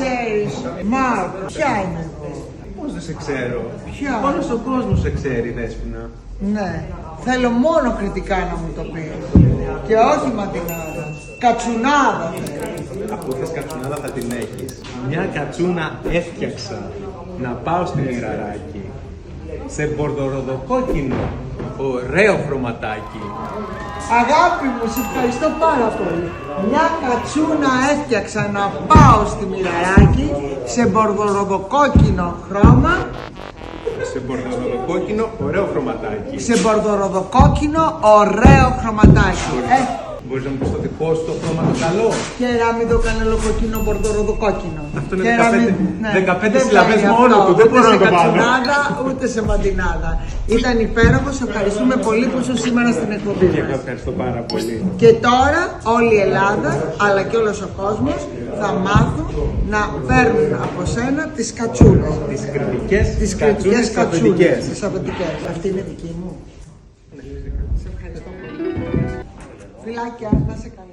ξέρεις, Μαρκ, ποια είναι εδώ? Πώς δεν σε ξέρω? Ποια? Όλος ο κόσμος σε ξέρει, Δέσποινα. Ναι, θέλω μόνο κριτικά να μου το πει. Και όχι μαντινάδα. Κατσουνάδα θέλω. Αφού θες κατσουνάδα θα την έχεις. Μια κατσούνα έφτιαξα να πάω στη Μοιραράκη. Σε μπορδοροδοκόκκινο, ωραίο χρωματάκι. Αγάπη μου, σε ευχαριστώ πάρα πολύ. Μια κατσούνα έφτιαξα να πάω στη Μοιραράκη σε μπορδοροδοκόκκινο χρώμα. Σε μπορδοροδοκόκκινο, ωραίο χρωματάκι. Σε μπορδοροδοκόκκινο, ωραίο χρωματάκι. Μπορείς να μου πεις το δικό σου το χρώμα το καλό? Κεράμιδο κανελοκοκκίνο, μπορδοροδοκόκκινο. Αυτό είναι 15 συλλαβές μόνο του, δεν μπορώ να το πάρω. Ούτε σε κατσουνάδα, ούτε σε μαντινάδα. Ήταν υπέροχος, ευχαριστούμε πολύ που ήσουν σήμερα στην εκπομπή μας. Και εγώ ευχαριστώ πάρα πολύ. Και τώρα όλη η Ελλάδα, αλλά και όλος ο κόσμος, θα μάθουν να παίρνουν από σένα τις κατσούνες. Τις κριτικές Κριτικές κατσούνες. Τις αφεντικές. Αυτή είναι δική μου. Σε ευχαριστώ πολύ. Φιλάκια, να σε καλά.